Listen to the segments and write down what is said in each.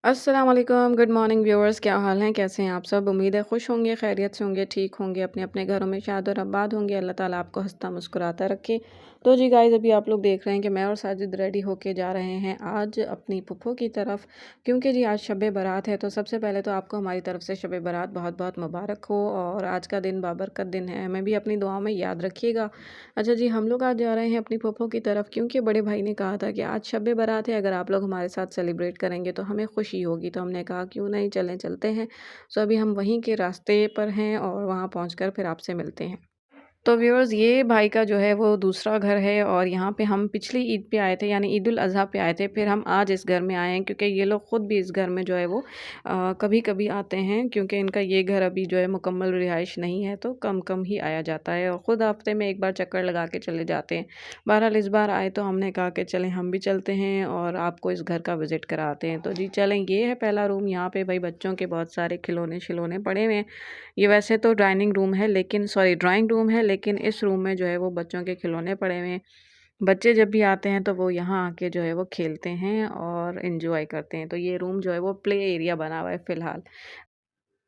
अस्सलाम वालेकुम, good morning viewers, क्या हाल हैं? कैसे हैं आप सब? उम्मीद है खुश होंगे, खैरियत से होंगे, ठीक होंगे, अपने-अपने घरों में शाद और आबाद होंगे। अल्लाह ताला आपको हँसता मुस्कुराता रखे। तो जी गाइज़, अभी आप लोग देख रहे हैं कि मैं और साजिद रेडी होके जा रहे हैं आज अपनी फूफो की तरफ, क्योंकि जी आज शब बारात है। तो सबसे पहले तो आपको हमारी तरफ से शब बारात बहुत-बहुत मुबारक हो और आज का दिन बाबरकत दिन है, हमें भी अपनी दुआओं में याद रखिएगा। अच्छा जी, हम लोग आज जा रहे हैं अपनी फूफो की तरफ, क्योंकि बड़े भाई ने कहा था कि आज शब बारात है, अगर आप लोग हमारे साथ सेलिब्रेट करेंगे तो हमें खुशी होगी। तो हमने कहा क्यों नहीं, चलें चलते हैं। सो अभी हम वहीं के रास्ते पर हैं और वहाँ पहुँचकर फिर आपसे मिलते हैं। तो व्यूअर्स, ये भाई का जो है वो दूसरा घर है और यहाँ पे हम पिछली ईद पे आए थे, यानी ईद उल अज़हा पे आए थे। फिर हम आज इस घर में आए हैं, क्योंकि ये लोग ख़ुद भी इस घर में जो है वो कभी-कभी आते हैं, क्योंकि इनका ये घर अभी जो है मुकम्मल रिहाइश नहीं है, तो कम-कम ही आया जाता है और ख़ुद हफ़्ते में एक बार चक्कर लगा के चले जाते हैं। बहरहाल इस बार आए तो हमने कहा कि चलें हम भी चलते हैं और आपको इस घर का विज़िट कराते हैं। तो जी चलें, ये है पहला रूम। यहाँ पे भाई बच्चों के बहुत सारे खिलौने-शिलौने पड़े हुए हैं। ये वैसे तो डाइनिंग रूम है, लेकिन सॉरी ड्राइंग रूम है, लेकिन इस रूम में जो है वो बच्चों के खिलौने पड़े हुए हैं। बच्चे जब भी आते हैं तो वो यहाँ आके जो है वो खेलते हैं और एंजॉय करते हैं। तो ये रूम जो है वो प्ले एरिया बना हुआ है फ़िलहाल।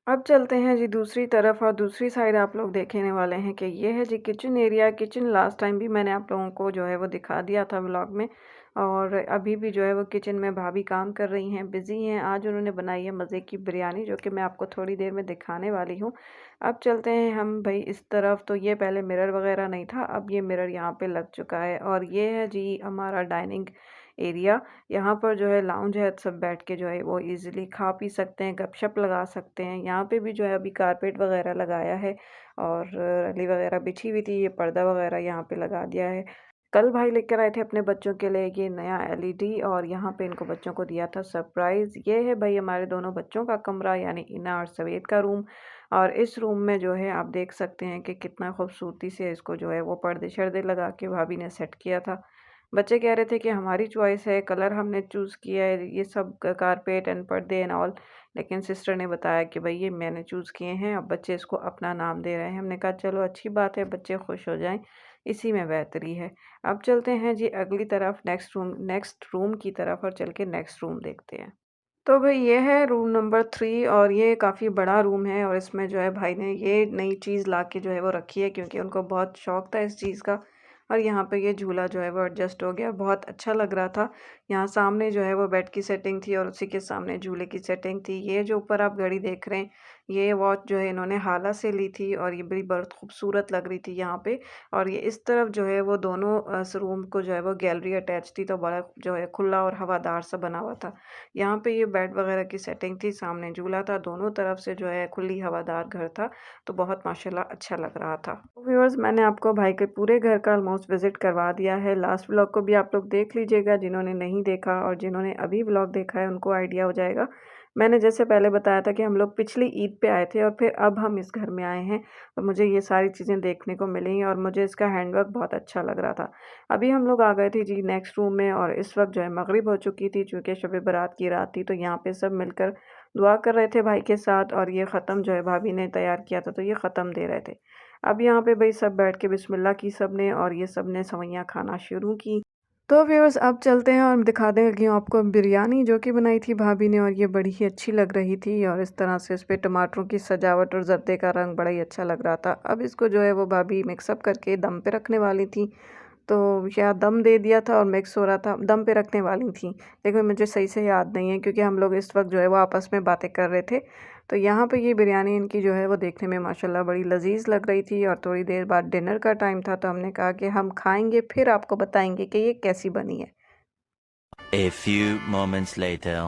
अब चलते हैं जी दूसरी तरफ और दूसरी साइड आप लोग देखने वाले हैं कि ये है जी kitchen area. Kitchen last time भी मैंने आप लोगों को जो है वो दिखा दिया था व्लॉग में, और अभी भी जो है वो किचन में भाभी काम कर रही हैं, बिज़ी हैं। आज उन्होंने बनाई है मज़े की बिरयानी, जो कि मैं आपको थोड़ी देर में दिखाने वाली हूँ। अब चलते हैं हम भाई इस तरफ। तो ये पहले मिरर वगैरह नहीं था, अब ये मिरर यहाँ पे लग चुका है और ये है जी हमारा डाइनिंग एरिया। यहाँ पर जो है लाउंज है, सब बैठ के जो है वो इजीली खा पी सकते हैं, गपशप लगा सकते हैं। यहाँ पे भी जो है अभी कारपेट वगैरह लगाया है और रली वगैरह बिछी हुई थी, ये पर्दा वगैरह यहाँ पे लगा दिया है। कल भाई लेकर आए थे अपने बच्चों के लिए ये नया एलईडी और यहाँ पे इनको बच्चों को दिया था सरप्राइज़। ये है भाई हमारे दोनों बच्चों का कमरा, यानी इना और सवेद का रूम। और इस रूम में जो है आप देख सकते हैं कि कितना खूबसूरती से इसको जो है वो पर्दे-शर्दे लगा के भाभी ने सेट किया था। बच्चे कह रहे थे कि हमारी चॉइस है, कलर हमने चूज़ किया है, ये सब कारपेट एंड पर्दे एंड ऑल। लेकिन सिस्टर ने बताया कि भई ये मैंने चूज़ किए हैं, अब बच्चे इसको अपना नाम दे रहे हैं। हमने कहा चलो अच्छी बात है, बच्चे खुश हो जाएँ, इसी में बेहतरी है। अब चलते हैं जी अगली तरफ, नेक्स्ट रूम की तरफ, और चल के नेक्स्ट रूम देखते हैं। तो भई ये है रूम नंबर 3 और ये काफ़ी बड़ा रूम है और इसमें जो है भाई ने ये नई चीज़ ला के जो है वो रखी है, क्योंकि उनको बहुत शौक था इस चीज़ का। और यहाँ पे ये झूला जो है वो एडजस्ट हो गया, बहुत अच्छा लग रहा था। यहाँ सामने जो है वो बेड की सेटिंग थी और उसी के सामने झूले की सेटिंग थी। ये जो ऊपर आप घड़ी देख रहे हैं, ये वॉच जो है इन्होंने हाला से ली थी और ये बड़ी बहुत खूबसूरत लग रही थी यहाँ पे। और ये इस तरफ जो है वो दोनों इस रूम को जो है वो गैलरी अटैच थी, तो बड़ा जो है खुला और हवादार सा बना हुआ था। यहाँ पे ये बेड वगैरह की सेटिंग थी, सामने झूला था, दोनों तरफ से जो है खुली हवादार घर था, तो बहुत माशाल्लाह अच्छा लग रहा था। व्यूअर्स, मैंने आपको भाई के पूरे घर का ऑलमोस्ट विज़िट करवा दिया है। लास्ट व्लॉग को भी आप लोग देख लीजिएगा, जिन्होंने नहीं देखा, और जिन्होंने अभी व्लॉग देखा है उनको आइडिया हो जाएगा। मैंने जैसे पहले बताया था कि हम लोग पिछली ईद पे आए थे और फिर अब हम इस घर में आए हैं, तो मुझे ये सारी चीज़ें देखने को मिली और मुझे इसका हैंडवर्क बहुत अच्छा लग रहा था। अभी हम लोग आ गए थे जी नेक्स्ट रूम में और इस वक़्त जो है मगरिब हो चुकी थी, चूँकि शब बारात की रात थी, तो यहाँ पे सब मिलकर दुआ कर रहे थे भाई के साथ, और ये ख़त्म जो है भाभी ने तैयार किया था, तो ये ख़त्म दे रहे थे। अब यहाँ पे भई सब बैठ के बिस्मिल्लाह की सबने, और ये सबने सेवइयाँ खाना शुरू की। तो व्यूअर्स, अब चलते हैं और दिखाने लगी हूँ आपको बिरयानी, जो कि बनाई थी भाभी ने, और ये बड़ी ही अच्छी लग रही थी और इस तरह से इस पे टमाटरों की सजावट और ज़र्दे का रंग बड़ा ही अच्छा लग रहा था। अब इसको जो है वो भाभी मिक्सअप करके दम पे रखने वाली थी। तो या दम दे दिया था और मिक्स हो रहा था, दम पे रखने वाली थी, लेकिन मुझे सही से याद नहीं है, क्योंकि हम लोग इस वक्त जो है वो आपस में बातें कर रहे थे। तो यहाँ पे ये बिरयानी इनकी जो है वो देखने में माशाल्लाह बड़ी लजीज लग रही थी, और थोड़ी देर बाद डिनर का टाइम था, तो हमने कहा कि हम खाएंगे फिर आपको बताएंगे कि ये कैसी बनी है। A few moments later.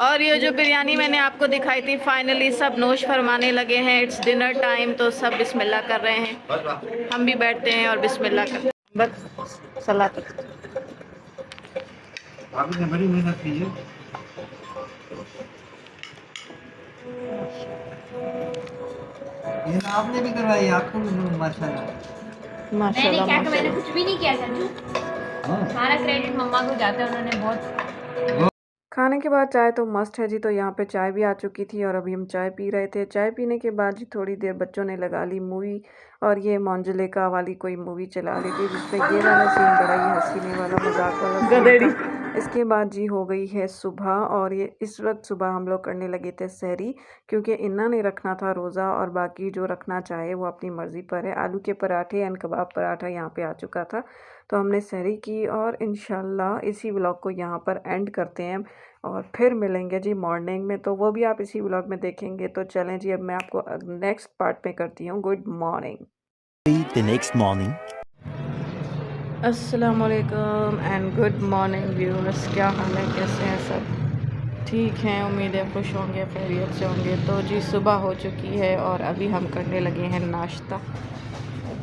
और ये जो बिरयानी मैंने आपको दिखाई थी, फाइनली सब नोश फरमाने लगे हैं। इट्स डिनर टाइम, तो सब बिस्मिल्लाह कर रहे हैं। हम भी बैठते हैं और बिस्मिल्लाह करते हैं, बस सलात। आपने बड़ी मेहनत की है। ये तो आपने भी करवाई, आपको भी माशाल्लाह। मैंने क्या कि मैंने माशाल्लाह। कुछ भी नहीं किया संजू। हाँ। सारा क्रेडिट मम्मा को जाता है, उन्होंने बहुत। खाने के बाद चाय तो मस्ट है जी, तो यहाँ पे चाय भी आ चुकी थी और अभी हम चाय पी रहे थे। चाय पीने के बाद जी थोड़ी देर बच्चों ने लगा ली मूवी, और ये मोंजलेका वाली कोई मूवी चला ली थी, जिसमें ये वाला सीन बड़ा ही हंसीने वाला, मजाक वाला सीन था। इसके बाद जी हो गई है सुबह और ये इस वक्त सुबह हम लोग करने लगे थे सहरी, क्योंकि इन्ना ने रखना था रोज़ा और बाकी जो रखना चाहे वो अपनी मर्ज़ी पर है। आलू के पराठे एंड कबाब पराठा यहाँ पे आ चुका था, तो हमने सहरी की और इंशाल्लाह इसी व्लॉग को यहाँ पर एंड करते हैं और फिर मिलेंगे जी मॉर्निंग में, तो वो भी आप इसी व्लॉग में देखेंगे। तो चलें जी, अब मैं आपको नेक्स्ट पार्ट में करती हूँ good morning. The next morning. अस्सलाम वालेकुम एंड गुड मॉर्निंग व्यूअर्स, क्या हाल है, कैसे हैं सब? ठीक हैं, उम्मीद है खुश होंगे, खैरियत से होंगे। तो जी सुबह हो चुकी है और अभी हम करने लगे हैं नाश्ता।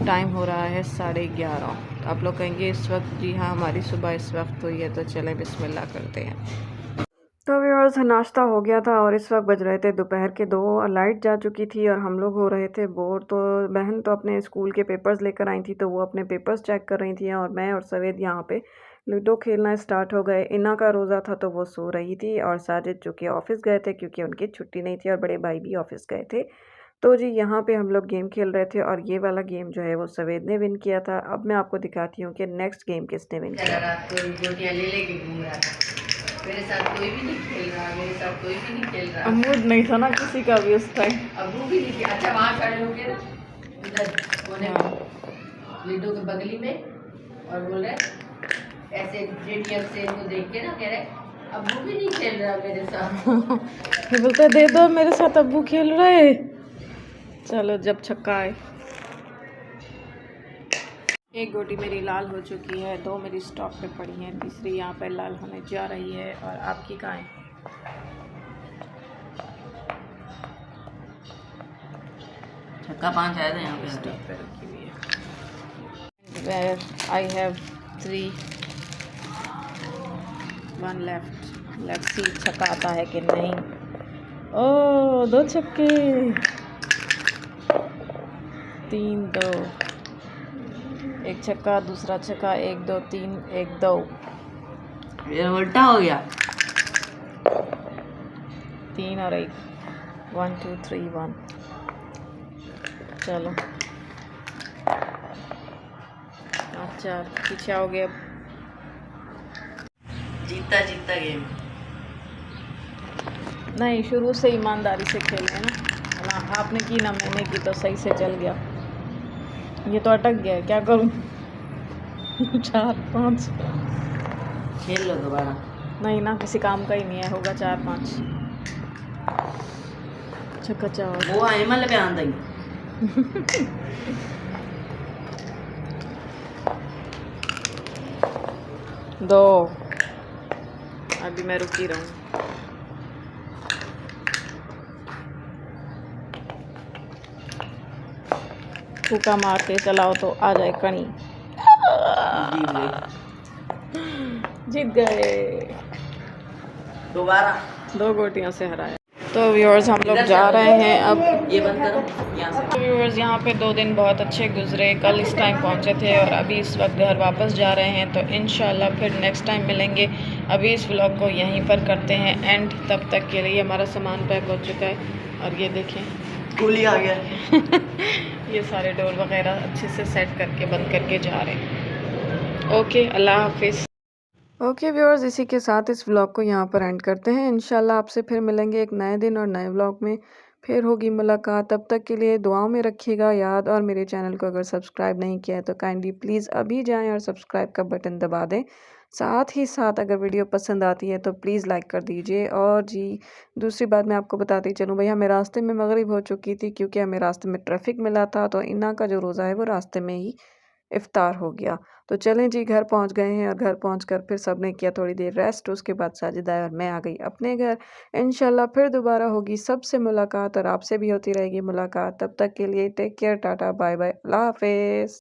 टाइम हो रहा है 11:30। तो आप लोग कहेंगे इस वक्त, जी हाँ हमारी सुबह इस वक्त हुई है। तो चलें बिस्मिल्लाह करते हैं। तो व्यूअर्स नाश्ता हो गया था और इस वक्त बज रहे थे दोपहर के 2 और लाइट जा चुकी थी और हम लोग हो रहे थे बोर। तो बहन तो अपने स्कूल के पेपर्स लेकर आई थी, तो वो अपने पेपर्स चेक कर रही थी और मैं और सवेद यहाँ पे लूडो खेलना स्टार्ट हो गए। इना का रोज़ा था तो वो सो रही थी और साजिद जो कि ऑफिस गए थे क्योंकि उनकी छुट्टी नहीं थी और बड़े भाई भी ऑफिस गए थे। तो जी यहाँ पे हम लोग गेम खेल रहे थे और ये वाला गेम जो है वो सवेद ने विन किया था। अब मैं आपको दिखाती हूँ कि नेक्स्ट गेम किसने विन किया। रात को गोटियां ले लेके घूम रहा था। मेरे साथ कोई भी नहीं खेल रहा, मेरे साथ कोई भी नहीं खेल रहा। मूड नहीं था ना किसी का भी उस टाइम। अबू भी नहीं। अच्छा वहाँ खड़े होके ना उधर कोने लिडो के बगली में और बोल रहे ऐसे रेडियम से इनको देख के ना कह रहे अबू भी नहीं खेल रहा मेरे साथ। ये बोलता है दे दो मेरे साथ, अब्बू खेल रहे। चलो जब छक्का आए। एक गोटी मेरी लाल हो चुकी है, 2 मेरी स्टॉक पे पड़ी हैं, तीसरी यहाँ पर लाल होने जा रही है। और आपकी कहाँ है? छक्का 5 आया था यहाँ पे। स्टॉक पे रखी हुई है। Where I have 3, 1 left. Let's see छक्का आता है कि नहीं। ओह 2 छक्के, 3 2, एक छक्का, दूसरा छक्का, 1 2 3, 1 2। ये उल्टा हो गया। 3 और 1, 1 2 3 1। चलो अच्छा पीछे आओगे अब। जीता जीता गेम। नहीं, शुरू से ईमानदारी से खेले ना, आपने की ना मैंने की, तो सही से चल गया। ये तो अटक गया है, क्या करूं? 4 5। खेल लो दोबारा। नहीं ना, किसी काम का ही नहीं है, होगा 4 5। छक्का चार। वो एनिमल पे आंदा ही। 2। अभी मैं रुकी रहूं। फूका मार के चलाओ तो आ जाए कणी। जीत गए। दोबारा 2 गोटियों से हराया। तो व्यूअर्स हम लोग जा रहे हैं अब। ये बंद करो यहाँ से। तो व्यूअर्स यहाँ पे 2 दिन बहुत अच्छे गुजरे। कल इस टाइम पहुँचे थे और अभी इस वक्त घर वापस जा रहे हैं। तो इंशाल्लाह फिर नेक्स्ट टाइम मिलेंगे। अभी इस व्लॉग को यहीं पर करते हैं एंड। तब तक के लिए हमारा सामान पैक हो चुका है और ये देखें कूली आ गया। ये सारे डोर वगैरह अच्छे से सेट करके बंद करके जा रहे हैं। ओके, अल्लाह हाफिज़। ओके व्यूअर्स, इसी के साथ इस व्लॉग को यहाँ पर एंड करते हैं। इंशाल्लाह आपसे फिर मिलेंगे एक नए दिन और नए व्लॉग में, फिर होगी मुलाकात। तब तक के लिए दुआओं में रखिएगा याद, और मेरे चैनल को अगर सब्सक्राइब नहीं किया है तो काइंडली प्लीज़ अभी जाएं और सब्सक्राइब का बटन दबा दें। साथ ही साथ अगर वीडियो पसंद आती है तो प्लीज़ लाइक कर दीजिए। और जी दूसरी बात मैं आपको बताती चलूँ, भैया हमें रास्ते में मगरिब हो चुकी थी क्योंकि हमें रास्ते में ट्रैफिक मिला था। तो इन्ना का जो रोज़ा है वो रास्ते में ही इफ्तार हो गया। तो चलें जी, घर पहुंच गए हैं और घर पहुंचकर फिर सबने किया थोड़ी देर रेस्ट। उसके बाद साजिद आया और मैं आ गई अपने घर। इंशाल्लाह फिर दोबारा होगी सबसे मुलाकात और आपसे भी होती रहेगी मुलाकात। तब तक के लिए take care, tata bye bye, अल्लाह हाफिज़।